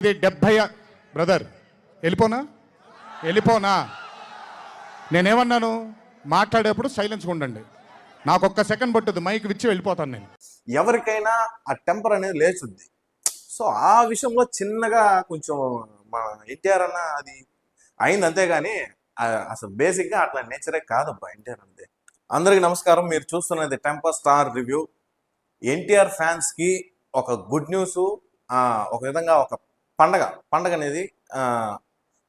ఇది 70 బ్రదర్. వెళ్ళిపోనా నేనేమన్నాను? మాట్లాడేప్పుడు సైలెన్స్గా ఉండండి. నాకు ఒక్క సెకండ్ పట్టుద్ది, మైక్ విచ్చి వెళ్ళిపోతాను నేను. ఎవరికైనా ఆ టెంపర్ అనేది లేచుద్ది. సో ఆ విషయంలో చిన్నగా కొంచెం మన ఎన్టీఆర్ అన్న అది అయింది, అంతేగాని అసలు బేసిక్గా అట్లా నేచరే కాదబ్బా ఎన్టీఆర్ అంతే. అందరికీ నమస్కారం. మీరు చూస్తున్నది టెంపర్ స్టార్ రివ్యూ. ఎన్టీఆర్ ఫ్యాన్స్కి ఒక గుడ్ న్యూస్, ఒక విధంగా ఒక పండగ అనేది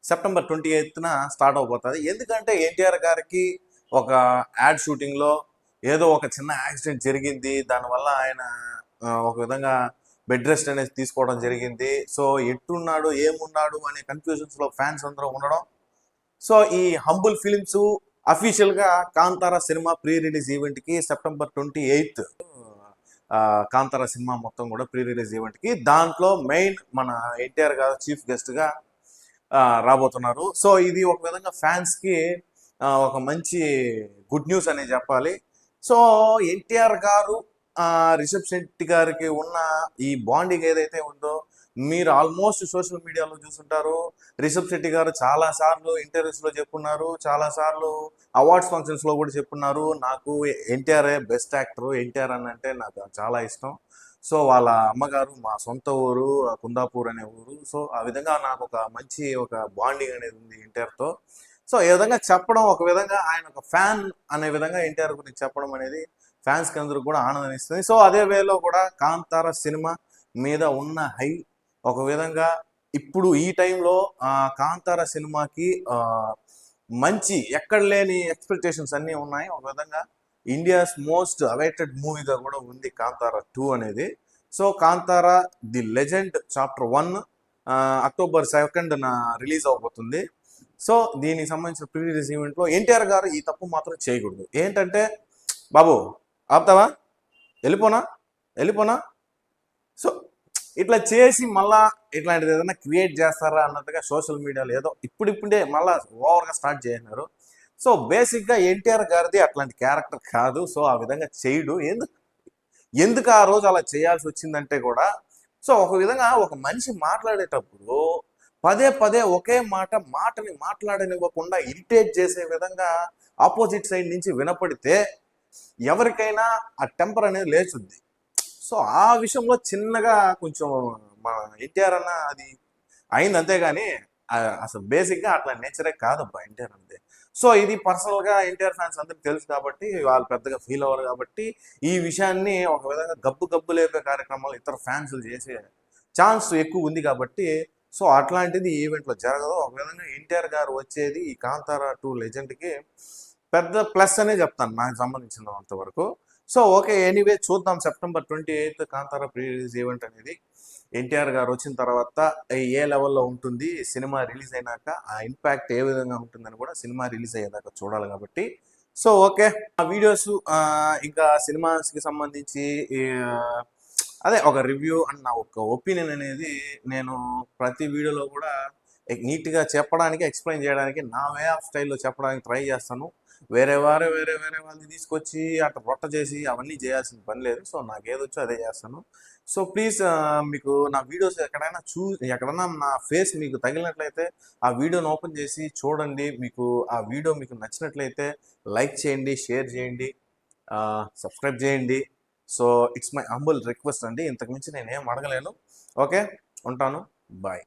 సెప్టెంబర్ 28న స్టార్ట్ అవబోతుంది. ఎందుకంటే ఎన్టీఆర్ గారికి ఒక యాడ్ షూటింగ్లో ఏదో ఒక చిన్న యాక్సిడెంట్ జరిగింది. దానివల్ల ఆయన ఒక విధంగా బెడ్ రెస్ట్ అనేది తీసుకోవడం జరిగింది. సో ఎట్టున్నాడు ఏమున్నాడు అనే కన్ఫ్యూజన్స్లో ఫ్యాన్స్ అందరూ ఉండడం. సో ఈ హంబుల్ ఫిలిమ్స్ అఫీషియల్గా కాంతారా సినిమా ప్రీ రిలీజ్ ఈవెంట్కి సెప్టెంబర్ 28 కాంతారా సినిమా మొత్తం కూడా ప్రీ రిలీజ్ ఈవెంట్కి, దాంట్లో మెయిన్ మన ఎన్టీఆర్ గారు చీఫ్ గెస్ట్గా రాబోతున్నారు. సో ఇది ఒక విధంగా ఫ్యాన్స్కి ఒక మంచి గుడ్ న్యూస్ అనే చెప్పాలి. సో ఎన్టీఆర్ గారు రిషబ్ శెట్టి గారికి ఉన్న ఈ బాండింగ్ ఏదైతే ఉందో మీరు ఆల్మోస్ట్ సోషల్ మీడియాలో చూసుంటారు. రిషబ్ శెట్టి గారు చాలాసార్లు ఇంటర్వ్యూస్లో చెప్పున్నారు, చాలాసార్లు అవార్డ్స్ ఫంక్షన్స్లో కూడా చెప్పున్నారు, నాకు ఎన్టీఆర్ బెస్ట్ యాక్టర్, ఎన్టీఆర్ అని అంటే నాకు చాలా ఇష్టం. సో వాళ్ళ అమ్మగారు మా సొంత ఊరు కుందాపూర్ అనే ఊరు. సో ఆ విధంగా నాకు ఒక మంచి ఒక బాండింగ్ అనేది ఉంది ఎన్టీఆర్తో. సో ఈ విధంగా చెప్పడం, ఒక విధంగా ఆయన ఒక ఫ్యాన్ అనే విధంగా ఎన్టీఆర్ గురించి చెప్పడం అనేది ఫ్యాన్స్కి అందరూ కూడా ఆనందం ఇస్తుంది. సో అదే వేలో కూడా కాంతారా సినిమా మీద ఉన్న హై ఒక విధంగా ఇప్పుడు ఈ టైంలో కాంతారా సినిమాకి మంచి ఎక్కడ లేని ఎక్స్పెక్టేషన్స్ అన్నీ ఉన్నాయి. ఒక విధంగా ఇండియాస్ మోస్ట్ అవైటెడ్ మూవీగా కూడా ఉంది కాంతారా 2 అనేది. So Kantara the legend chapter 1 October 2న రిలీజ్ అవబోతుంది. సో దీనికి సంబంధించిన ప్రీ రిలీజ్ ఈవెంట్లో ఎన్టీఆర్ గారు ఈ తప్పు మాత్రం చేయకూడదు. ఏంటంటే బాబు ఆపుతావా, వెళ్ళిపోనా. సో ఇట్లా చేసి మళ్ళా ఇట్లాంటిది ఏదైనా క్రియేట్ చేస్తారా అన్నట్టుగా సోషల్ మీడియాలో ఏదో ఇప్పుడే మళ్ళీ ఓవర్గా స్టార్ట్ చేసినారు. సో బేసిక్గా ఎన్టీఆర్ గారిది అట్లాంటి క్యారెక్టర్ కాదు. సో ఆ విధంగా చేయడు. ఎందుకు ఆ రోజు అలా చేయాల్సి వచ్చిందంటే కూడా, సో ఒక విధంగా ఒక మనిషి మాట్లాడేటప్పుడు పదే ఒకే మాటని మాట్లాడనివ్వకుండా ఇరిటేట్ చేసే విధంగా ఆపోజిట్ సైడ్ నుంచి వినపడితే ఎవరికైనా ఆ టెంపర్ అనేది లేచుద్ది. సో ఆ విషయంలో చిన్నగా కొంచెం మన ఎన్టీఆర్ అన్న అది అయింది, అంతేగాని అసలు బేసిక్గా అట్లా నేచరే కాదబ్బా ఎన్టీఆర్ అంతే. సో ఇది పర్సనల్గా ఎన్టీఆర్ ఫ్యాన్స్ అందరికి తెలుసు కాబట్టి వాళ్ళు పెద్దగా ఫీల్ అవ్వరు కాబట్టి ఈ విషయాన్ని ఒక విధంగా గబ్బు లేపే కార్యక్రమాలు ఇతర ఫ్యాన్స్ చేసే ఛాన్స్ ఎక్కువ ఉంది కాబట్టి సో అట్లాంటిది ఈవెంట్లో జరగదు. ఒక విధంగా ఎన్టీఆర్ గారు వచ్చేది ఈ కాంతారా 2 లెజెండ్కి పెద్ద ప్లస్ అనే చెప్తాను నాకు సంబంధించినంత వరకు. సో ఓకే, ఎనీవే చూద్దాం September 28 Kantara pre release event అనేది ఎన్టీఆర్ గారు వచ్చిన తర్వాత ఏ లెవెల్లో ఉంటుంది, సినిమా రిలీజ్ అయినాక ఆ ఇంపాక్ట్ ఏ విధంగా ఉంటుందని కూడా సినిమా రిలీజ్ అయ్యేదాకా చూడాలి కాబట్టి. సో ఓకే, ఆ వీడియోస్ ఇంకా సినిమాస్కి సంబంధించి అదే ఒక రివ్యూ అండ్ నా ఒక ఒపీనియన్ అనేది నేను ప్రతి వీడియోలో కూడా నీట్గా చెప్పడానికి, ఎక్స్ప్లెయిన్ చేయడానికి, నా వే ఆఫ్ స్టైల్లో చెప్పడానికి ట్రై చేస్తాను. వేరే వాళ్ళని తీసుకొచ్చి అట్లా రొట్ట చేసి అవన్నీ చేయాల్సిన పని లేదు. సో నాకు ఏదొచ్చో అదే చేస్తాను. సో ప్లీజ్ మీకు నా వీడియోస్ ఎక్కడైనా నా ఫేస్ మీకు తగిలినట్లయితే ఆ వీడియోని ఓపెన్ చేసి చూడండి. మీకు ఆ వీడియో మీకు నచ్చినట్లయితే లైక్ చేయండి, షేర్ చేయండి, సబ్స్క్రైబ్ చేయండి. So it's my humble request అండి. ఇంతకుమించి నేనేం అడగలేను. ఓకే, ఉంటాను. బాయ్.